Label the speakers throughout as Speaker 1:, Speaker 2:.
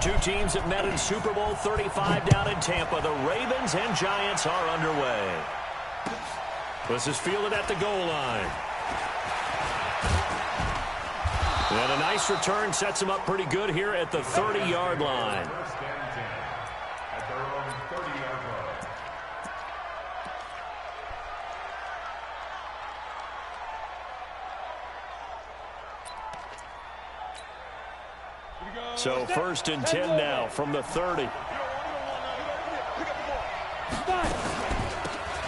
Speaker 1: Two teams have met in Super Bowl 35 down in Tampa. The Ravens and Giants are underway. This is fielded at the goal line. And a nice return sets him up pretty good here at the 30-yard line. So 1st and 10 now from the 30.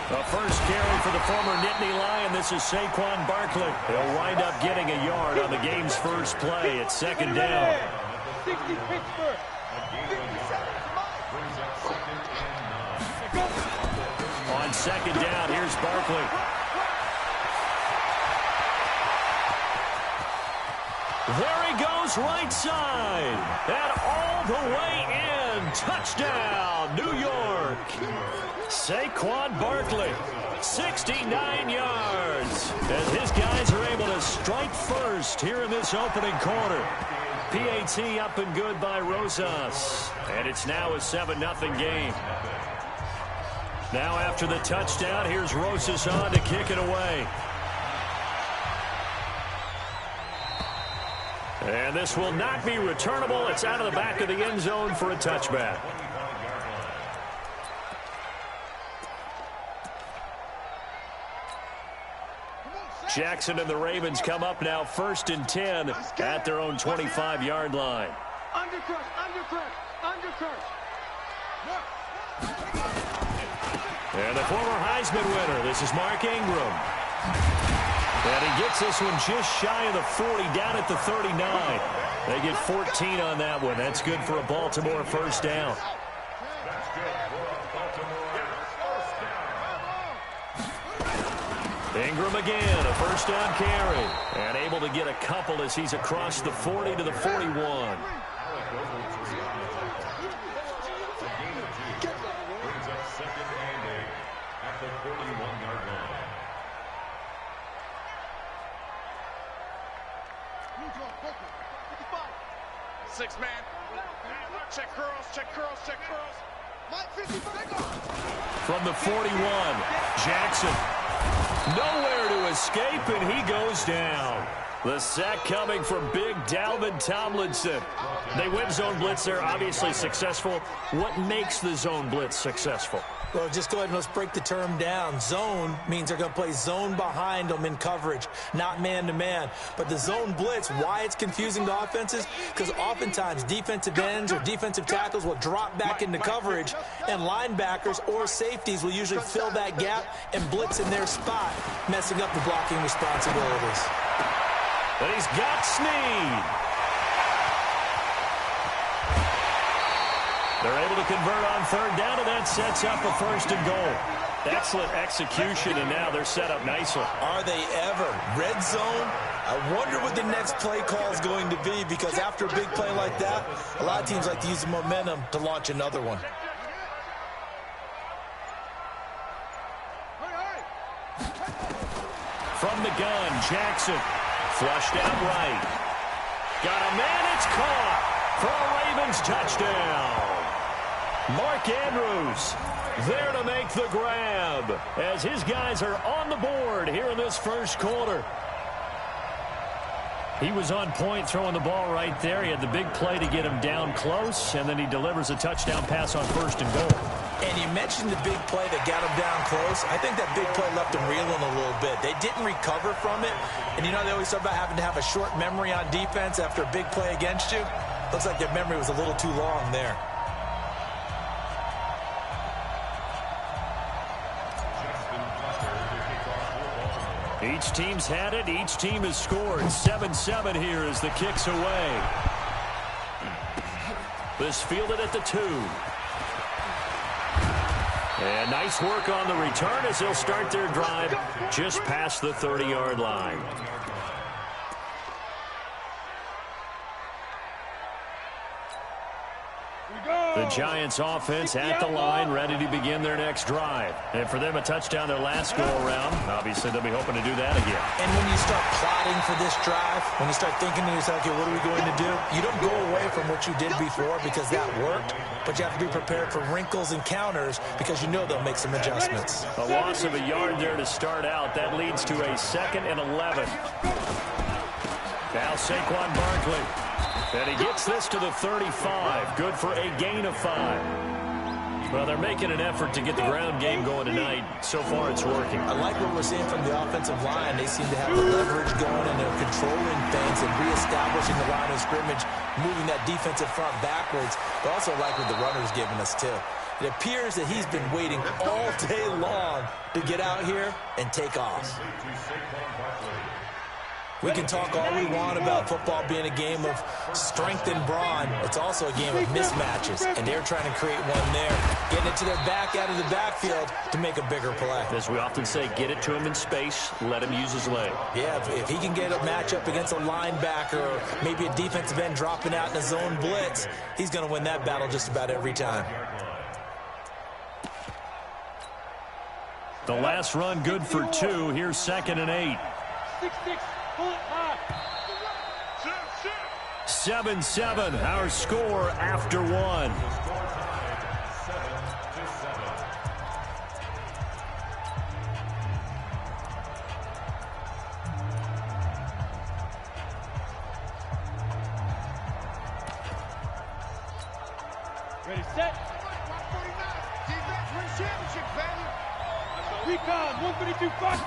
Speaker 1: The first carry for the former Nittany Lion. This is Saquon Barkley. He'll wind up getting a yard on the game's first play. It's 2nd down. On 2nd down, here's Barkley. There he goes, right side. And all the way in. Touchdown, New York. Saquon Barkley, 69 yards. As his guys are able to strike first here in this opening quarter. PAT up and good by Rosas. And it's now a 7-0 game. Now after the touchdown, here's Rosas on to kick it away. And this will not be returnable. It's out of the back of the end zone for a touchback. Jackson and the Ravens come up now 1st and 10 at their own 25-yard line.
Speaker 2: Undercut.
Speaker 1: And the former Heisman winner, this is Mark Ingram. And he gets this one just shy of the 40, down at the 39. They get 14 on that one. That's good for a Baltimore first down. Ingram again, a first down carry. And able to get a couple as he's across the 40 to the 41.
Speaker 2: Six-man. Check curls.
Speaker 1: From the 41, Jackson. Nowhere to escape, and he goes down. The sack coming from big Dalvin Tomlinson. They win zone blitz. They're obviously successful. What makes the zone blitz successful?
Speaker 3: Well, just go ahead and let's break the term down. Zone means they're going to play zone behind them in coverage, not man-to-man. But the zone blitz, why it's confusing to offenses? Because oftentimes defensive ends or defensive tackles will drop back into coverage, and linebackers or safeties will usually fill that gap and blitz in their spot, messing up the blocking responsibilities.
Speaker 1: But he's got Snead. They're able to convert on 3rd down, and that sets up a 1st and goal. Excellent execution, and now they're set up nicely.
Speaker 3: Are they ever? Red zone? I wonder what the next play call is going to be, because after a big play like that, a lot of teams like to use the momentum to launch another one.
Speaker 1: From the gun, Jackson. Flushed out right. Got a man, it's caught for a Ravens touchdown. Mark Andrews there to make the grab as his guys are on the board here in this first quarter. He was on point throwing the ball right there. He had the big play to get him down close, and then he delivers a touchdown pass on 1st and goal.
Speaker 3: And you mentioned the big play that got him down close. I think that big play left him reeling a little bit. They didn't recover from it. And you know they always talk about having to have a short memory on defense after a big play against you? Looks like their memory was a little too long there.
Speaker 1: Each team's had it. Each team has scored. 7-7 here as the kick's away. This fielded at the 2. And nice work on the return as they'll start their drive just past the 30-yard line.
Speaker 2: We go.
Speaker 1: The Giants offense at the line, ready to begin their next drive. And for them, a touchdown their last go-around. Obviously, they'll be hoping to do that again.
Speaker 3: And when you start plotting for this drive, when you start thinking to yourself, okay, what are we going to do? You don't go away from what you did before because that worked, but you have to be prepared for wrinkles and counters because you know they'll make some adjustments.
Speaker 1: A loss of a yard there to start out. That leads to a 2nd and 11. Now Saquon Barkley. And he gets this to the 35. Good for a gain of 5. Well, they're making an effort to get the ground game going tonight. So far, it's working.
Speaker 3: I like what we're seeing from the offensive line. They seem to have the leverage going, and they're controlling things and reestablishing the line of scrimmage, moving that defensive front backwards. But also like what the runner's giving us, too. It appears that he's been waiting all day long to get out here and take off. We can talk all we want about football being a game of strength and brawn. It's also a game of mismatches, and they're trying to create one there, getting it to their back out of the backfield to make a bigger play.
Speaker 1: As we often say, get it to him in space, let him use his leg.
Speaker 3: Yeah, if he can get a matchup against a linebacker or maybe a defensive end dropping out in a zone blitz, he's going to win that battle just about every time.
Speaker 1: The last run good for 2. Here's 2nd and 8. 7-7, our score after 1.
Speaker 2: Ready, set. Defense wins championship, baby. Recon, 132 Fox.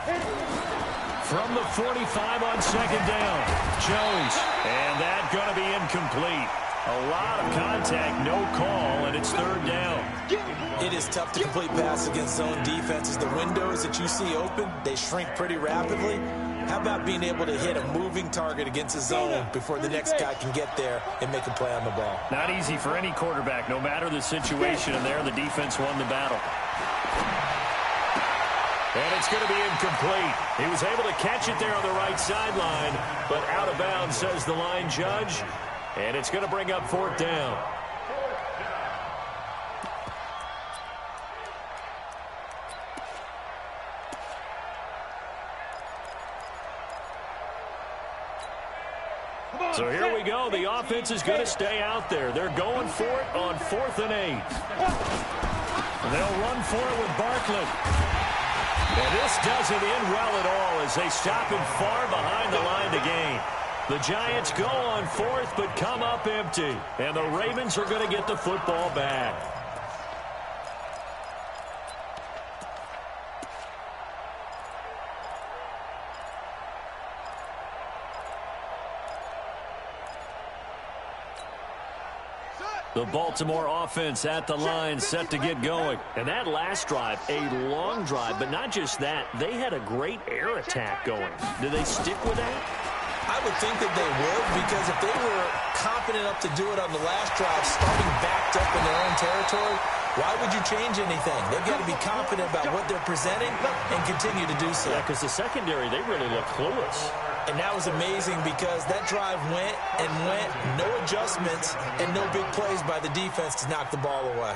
Speaker 1: From the 45 on 2nd down. Jones. And that going to be incomplete. A lot of contact, no call, and it's 3rd down.
Speaker 3: It is tough to complete passes against zone defenses. The windows that you see open, they shrink pretty rapidly. How about being able to hit a moving target against a zone before the next guy can get there and make a play on the ball?
Speaker 1: Not easy for any quarterback, no matter the situation, and there the defense won the battle. And it's going to be incomplete. He was able to catch it there on the right sideline, but out of bounds, says the line judge. And it's going to bring up 4th down. So here we go. The offense is going to stay out there. They're going for it on 4th and 8. They'll run for it with Barkley. And this doesn't end well at all as they stop him far behind the line to gain. The Giants go on 4th but come up empty. And the Ravens are going to get the football back. The Baltimore offense at the line, set to get going. And that last drive, a long drive, but not just that. They had a great air attack going. Do they stick with that?
Speaker 3: I would think that they would, because if they were confident enough to do it on the last drive, starting backed up in their own territory, why would you change anything? They've got to be confident about what they're presenting and continue to do so.
Speaker 1: Yeah, because the secondary, they really look clueless.
Speaker 3: And that was amazing because that drive went and went, no adjustments, and no big plays by the defense to knock the ball away.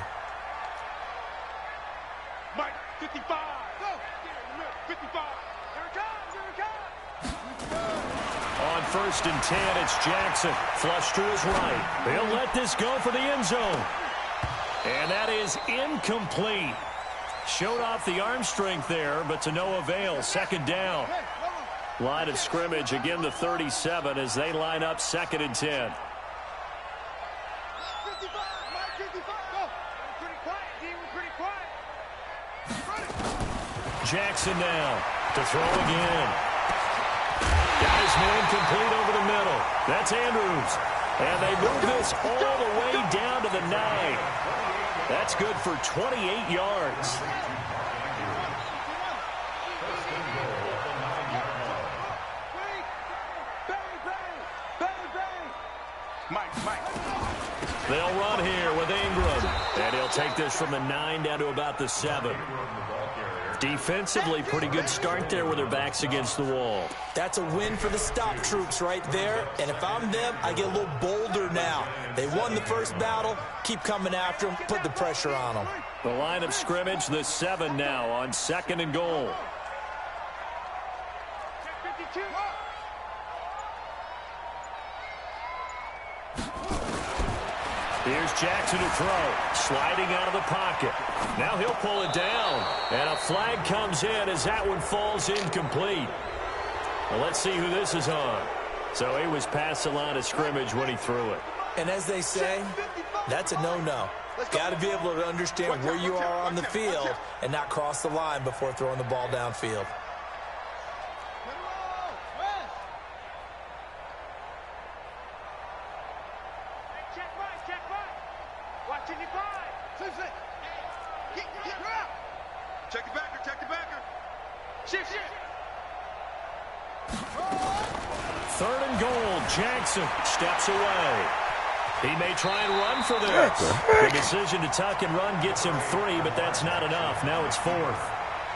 Speaker 2: Mike, 55. Go. 55. Here it comes. Here it comes.
Speaker 1: On 1st and 10, it's Jackson. Flush to his right. They'll let this go for the end zone. And that is incomplete. Showed off the arm strength there, but to no avail. 2nd down. Line of scrimmage, again the 37 as they line up 2nd and 10.
Speaker 2: 55. Mike, 55. Go. We're pretty quiet, D. We're pretty quiet.
Speaker 1: Jackson now to throw again. Guys moving complete over the middle. That's Andrews. And they move this all the way down to the 9. That's good for 28 yards. They'll run here with Ingram. And he'll take this from the 9 down to about the 7. Defensively, pretty good start there with their backs against the wall.
Speaker 3: That's a win for the stop troops right there. And if I'm them, I get a little bolder now. They won the first battle. Keep coming after them. Put the pressure on them.
Speaker 1: The line of scrimmage, the 7 now on 2nd and goal.
Speaker 2: 52.
Speaker 1: Here's Jackson to throw. Sliding out of the pocket. Now he'll pull it down. And a flag comes in as that one falls incomplete. Well, let's see who this is on. So he was past the line of scrimmage when he threw it.
Speaker 3: And as they say, that's a no-no. Got to be able to understand where you are on the field and not cross the line before throwing the ball downfield.
Speaker 2: Check the backer, check the backer. Shift.
Speaker 1: 3rd and goal. Jackson steps away. He may try and run for this. The decision to tuck and run gets him 3, but that's not enough. Now it's 4th.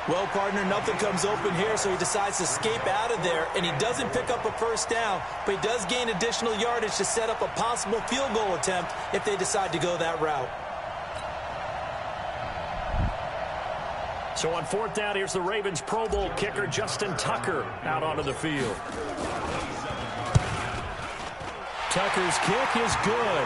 Speaker 3: Well, partner, nothing comes open here, so he decides to escape out of there, and he doesn't pick up a first down, but he does gain additional yardage to set up a possible field goal attempt if they decide to go that route.
Speaker 1: So on 4th down, here's the Ravens Pro Bowl kicker Justin Tucker out onto the field. Tucker's kick is good.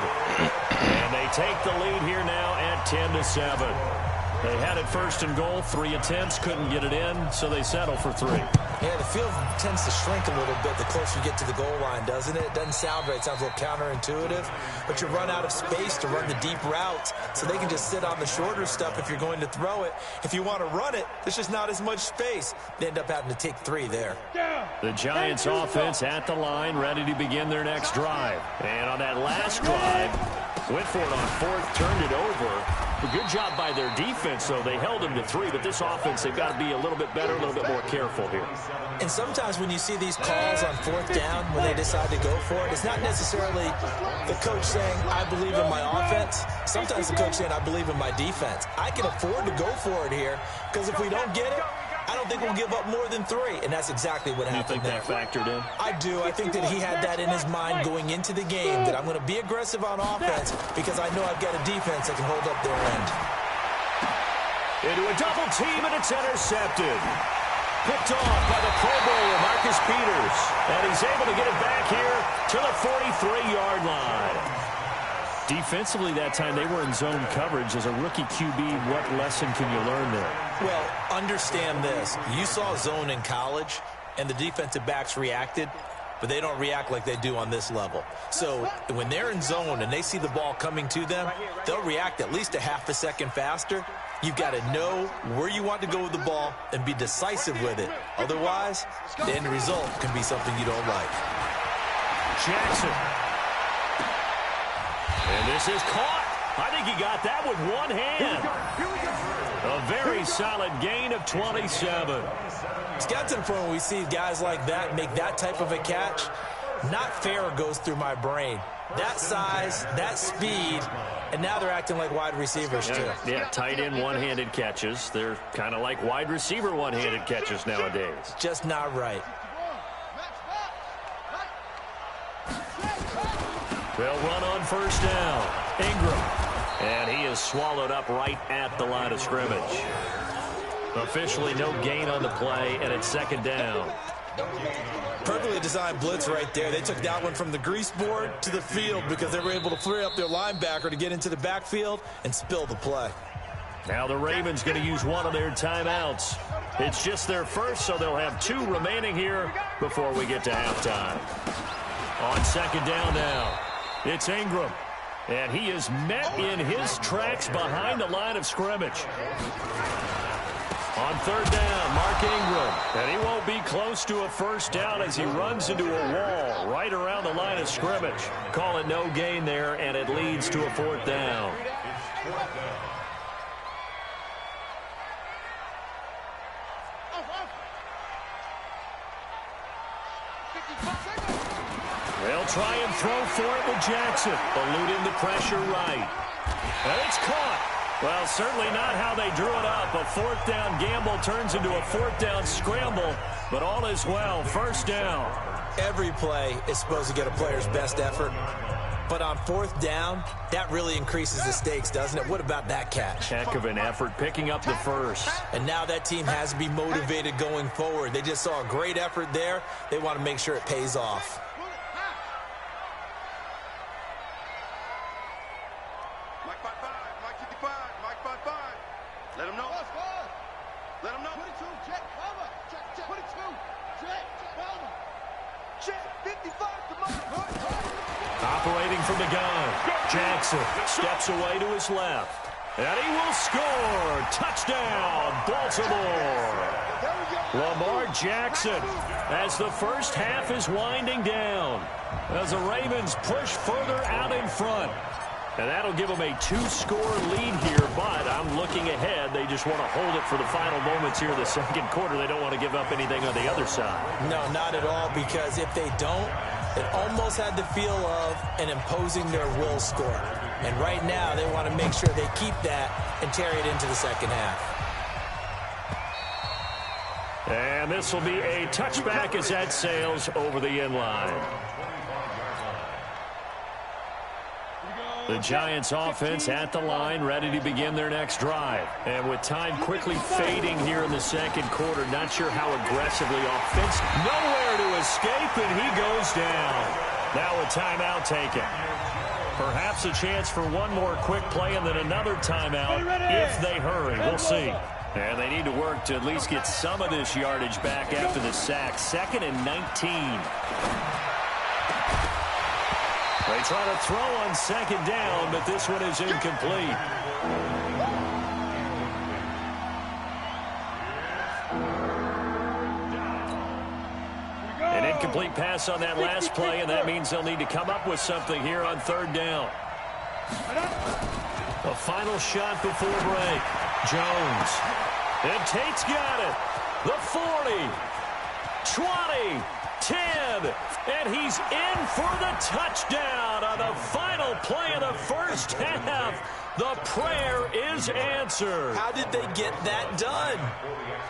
Speaker 1: And they take the lead here now at 10-7. They had it 1st and goal, 3 attempts, couldn't get it in, so they settle for 3.
Speaker 3: Yeah, the field tends to shrink a little bit the closer you get to the goal line, doesn't it? It doesn't sound right. It sounds a little counterintuitive. But you run out of space to run the deep routes, so they can just sit on the shorter stuff if you're going to throw it. If you want to run it, there's just not as much space. They end up having to take 3 there.
Speaker 1: The Giants offense at the line, ready to begin their next drive. And on that last drive, went for it on 4th, turned it over. A good job by their defense, though. They held them to 3, but this offense, they've got to be a little bit better, a little bit more careful here.
Speaker 3: And sometimes when you see these calls on 4th down, when they decide to go for it, it's not necessarily the coach saying, I believe in my offense. Sometimes the coach saying, I believe in my defense. I can afford to go for it here, because if we don't get it, I don't think we'll give up more than 3, and that's exactly what happened there.
Speaker 1: You think that factored in?
Speaker 3: I do. I think that he had that in his mind going into the game, that I'm going to be aggressive on offense because I know I've got a defense that can hold up their end.
Speaker 1: Into a double team, and it's intercepted. Picked off by the Pro Bowler, Marcus Peters. And he's able to get it back here to the 43-yard line. Defensively that time, they were in zone coverage. As a rookie QB, what lesson can you learn there?
Speaker 3: Well, understand this. You saw zone in college, and the defensive backs reacted, but they don't react like they do on this level. So when they're in zone and they see the ball coming to them, they'll react at least a half a second faster. You've got to know where you want to go with the ball and be decisive with it. Otherwise, the end result can be something you don't like.
Speaker 1: Jackson. And this is caught. I think he got that with one hand. A very solid gain of 27.
Speaker 3: It's got to the point when we see guys like that make that type of a catch, not fair goes through my brain. That size, that speed, and now they're acting like wide receivers too.
Speaker 1: Yeah, tight end one-handed catches. They're kind of like wide receiver one-handed catches nowadays.
Speaker 3: Just not right.
Speaker 1: They'll run on 1st down. Ingram. And he is swallowed up right at the line of scrimmage. Officially no gain on the play, and it's 2nd down.
Speaker 3: Perfectly designed blitz right there. They took that one from the grease board to the field because they were able to free up their linebacker to get into the backfield and spill the play.
Speaker 1: Now the Ravens going to use one of their timeouts. It's just their first, so they'll have 2 remaining here before we get to halftime. On 2nd down now, it's Ingram. And he is met in his tracks behind the line of scrimmage. On 3rd down, Mark Ingram. And he won't be close to a 1st down as he runs into a wall right around the line of scrimmage. Call it no gain there, and it leads to a 4th down. They'll try and throw for it with Jackson. Eluding the pressure right. And it's caught. Well, certainly not how they drew it up. A fourth down gamble turns into a fourth down scramble, but all is well. First down.
Speaker 3: Every play is supposed to get a player's best effort, but on fourth down, that really increases the stakes, doesn't it? What about that catch?
Speaker 1: Heck of an effort picking up the first.
Speaker 3: And now that team has to be motivated going forward. They just saw a great effort there. They want to make sure it pays off.
Speaker 2: Mike 5-5, Mike 55, Mike 5-5. Let him know. Let him know. 22, check, cover. Check, 22, check, cover. Check, 55, come on.
Speaker 1: Operating from the gun, Jackson steps away to his left. And he will score. Touchdown, Baltimore. Lamar Jackson as the first half is winding down. As the Ravens push further out in front. And that'll give them a two-score lead here, but I'm looking ahead. They just want to hold it for the final moments here in the second quarter. They don't want to give up anything on the other side.
Speaker 3: No, not at all, because if they don't, it almost had the feel of an imposing their will score. And right now, they want to make sure they keep that and carry it into the second half.
Speaker 1: And this will be a touchback as that sails over the end line. The Giants offense at the line, ready to begin their next drive. And with time quickly fading here in the second quarter, not sure how aggressively offensive. Nowhere to escape, and he goes down. Now a timeout taken. Perhaps a chance for one more quick play and then another timeout if they hurry. We'll see. And they need to work to at least get some of this yardage back after the sack. 2nd and 19. They try to throw on second down, but this one is incomplete. An incomplete pass on that last play, and that means they'll need to come up with something here on third down. A final shot before break. Jones. And Tate's got it. The 40. 20. 10, and he's in for the touchdown on the final play of the first half. The prayer is answered.
Speaker 3: How did they get that done?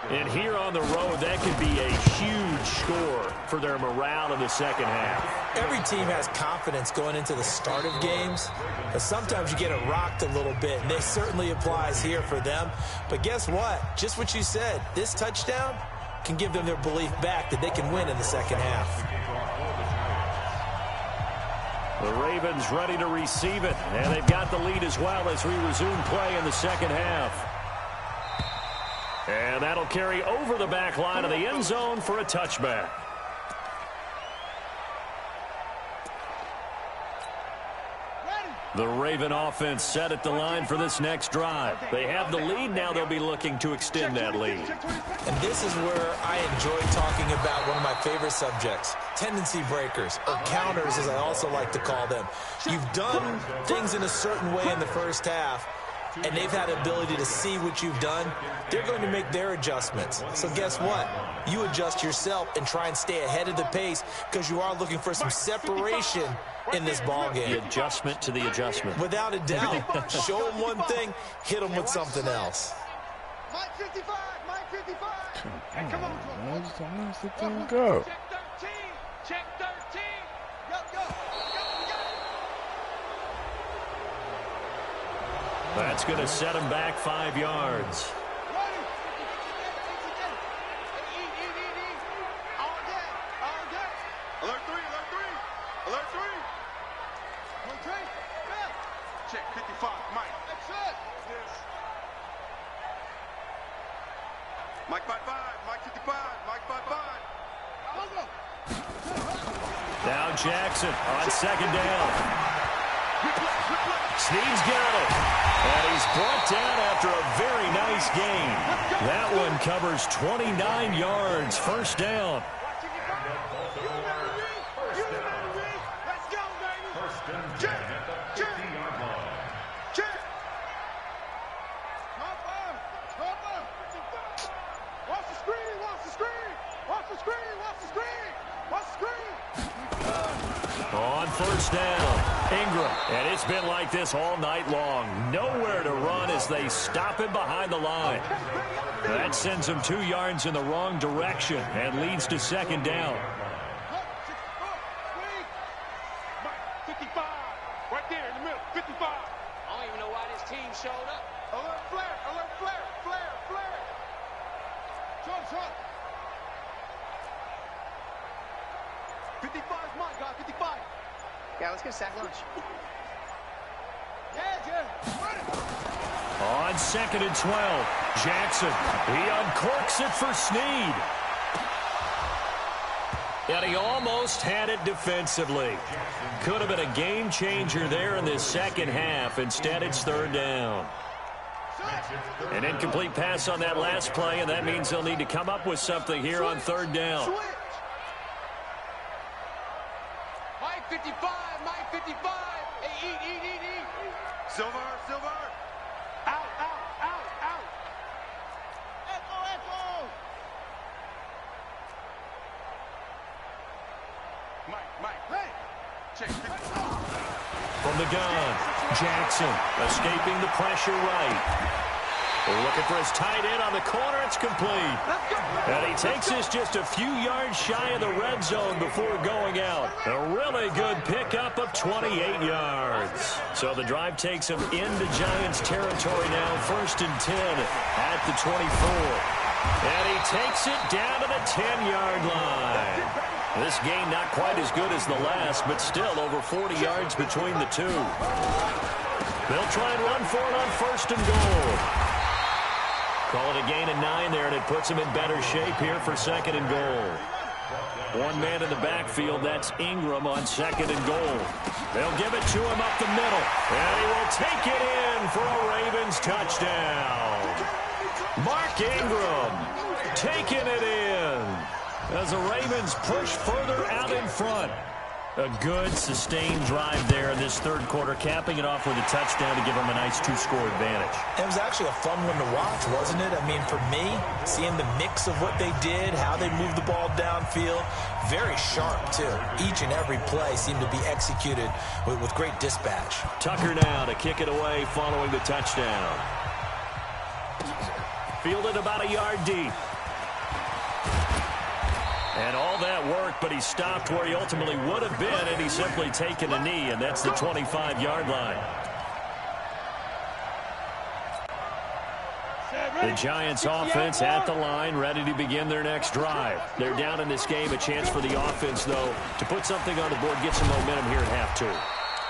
Speaker 1: And here on the road, that could be a huge score for their morale in the second half.
Speaker 3: Every team has confidence going into the start of games, but sometimes you get it rocked a little bit, and this certainly applies here for them. But guess what? Just what you said, this touchdown can give them their belief back that they can win in the second half.
Speaker 1: The Ravens ready to receive it, and they've got the lead as well as we resume play in the second half. And that'll carry over the back line of the end zone for a touchback. The Raven offense set at the line for this next drive. They have the lead. Now they'll be looking to extend that lead.
Speaker 3: And this is where I enjoy talking about one of my favorite subjects, tendency breakers, or counters as I also like to call them. You've done things in a certain way in the first half, and they've had the ability to see what you've done. They're going to make their adjustments. So guess what? You adjust yourself and try and stay ahead of the pace because you are looking for some separation in this ball game.
Speaker 1: The adjustment to the adjustment.
Speaker 3: Without a doubt. Show them one thing, hit them with something else.
Speaker 2: Mike 55, Mike 55. Hey, come on,
Speaker 4: Where's the thing go?
Speaker 2: Check 13, check 13. Go.
Speaker 1: That's going to set him back 5 yards.
Speaker 2: Alert 3. Check 55, Mike. That's it. Yes. Mike 55, Mike 55, Mike 55.
Speaker 1: Now Jackson on second down. Snead's got it. And he's brought down after a very nice gain. That one covers 29 yards. First down.
Speaker 2: Let's go, baby. Check.
Speaker 1: On first down, Ingram. And it's been like this all night long. Nowhere to run as they stop him behind the line. That sends him 2 yards in the wrong direction and leads to second down.
Speaker 2: 55. Right there in the middle. 55.
Speaker 5: I don't even know why this team showed up.
Speaker 2: Alert flare. Alert flare. Flare. Flare. Shot. 55 is mine, guys. 55.
Speaker 5: Yeah, let's get a sack lunch.
Speaker 2: Yeah.
Speaker 1: On 2nd and 12, Jackson. He uncorks it for Snead. And he almost had it defensively. Could have been a game changer there in this second half. Instead, it's third down. An incomplete pass on that last play, and that means they'll need to come up with something here on third down.
Speaker 5: Mike 55, Mike 55. Hey, eat.
Speaker 2: Silver. Out. Echo. Mike. Hey. Check.
Speaker 1: From the gun, Jackson escaping the pressure right. Looking for his tight end on the corner. It's complete. And he takes us just a few yards shy of the red zone before going out. A really good pickup of 28 yards. So the drive takes him into Giants territory now. 1st and 10 at the 24. And he takes it down to the 10-yard line. This game not quite as good as the last, but still over 40 yards between the two. They'll try and run for it on 1st and goal. Call it a gain of 9 there, and it puts him in better shape here for 2nd and goal. One man in the backfield, that's Ingram on 2nd and goal. They'll give it to him up the middle, and he will take it in for a Ravens touchdown. Mark Ingram taking it in as the Ravens push further out in front. A good, sustained drive there in this third quarter, capping it off with a touchdown to give them a nice 2-score advantage.
Speaker 3: It was actually a fun one to watch, wasn't it? I mean, for me, seeing the mix of what they did, how they moved the ball downfield, very sharp, too. Each and every play seemed to be executed with great dispatch.
Speaker 1: Tucker now to kick it away following the touchdown. Fielded about a yard deep. And all that work, but he stopped where he ultimately would have been, and he's simply taken a knee, and that's the 25-yard line. The Giants offense at the line, ready to begin their next drive. They're down in this game, a chance for the offense, though, to put something on the board, get some momentum here at half 2.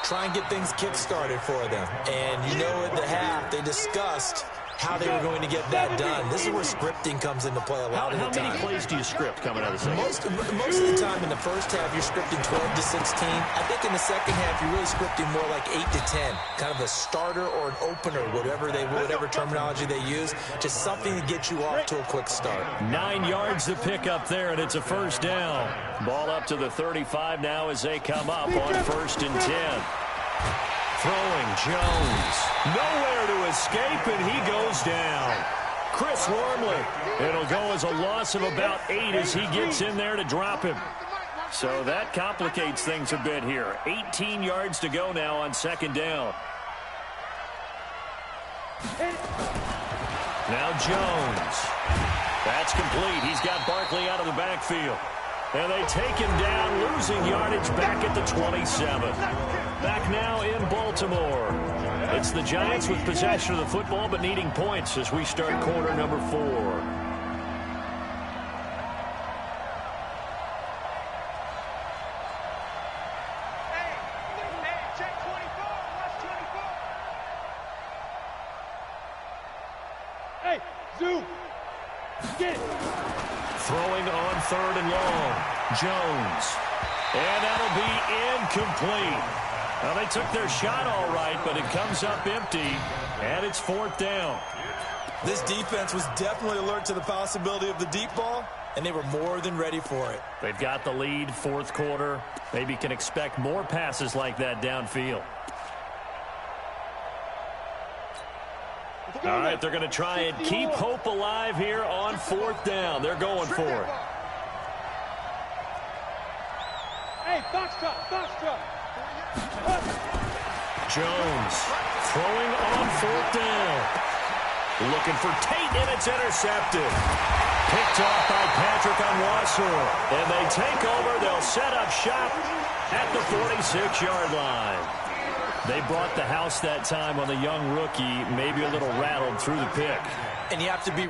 Speaker 3: Try and get things kick-started for them. And you know, at the half, they discussed how they were going to get that done. This is where scripting comes into play a lot of the time.
Speaker 1: How many plays do you script coming out of the second?
Speaker 3: Most of the time in the first half, you're scripting 12 to 16. I think in the second half, you're really scripting more like 8 to 10. Kind of a starter or an opener, whatever terminology they use. Just something to get you off to a quick start.
Speaker 1: 9 yards to pick up there, and it's a first down. Ball up to the 35 now as they come up on 1st and 10. Throwing Jones. Nowhere to escape, and he goes down. Chris Wormley. It'll go as a loss of about 8 as he gets in there to drop him. So that complicates things a bit here. 18 yards to go now on 2nd down. Now Jones. That's complete. He's got Barkley out of the backfield. And they take him down, losing yardage back at the 27. Back now in Baltimore. It's the Giants with possession of the football, but needing points as we start quarter number 4.
Speaker 2: Check 24. Watch 24. Hey, Zoo. Get it.
Speaker 1: Throwing on 3rd and long. Jones. And that'll be incomplete. Well, they took their shot all right, but it comes up empty, and it's 4th down.
Speaker 3: This defense was definitely alert to the possibility of the deep ball, and they were more than ready for it.
Speaker 1: They've got the lead, 4th quarter. Maybe can expect more passes like that downfield. All right, they're going to try and keep hope alive here on 4th down. They're going for it. Jones throwing on 4th down. Looking for Tate, and it's intercepted. Picked off by Patrick Onwuasor. And they take over. They'll set up shop at the 46-yard line. They brought the house that time on the young rookie, maybe a little rattled through the pick.
Speaker 3: And you have to be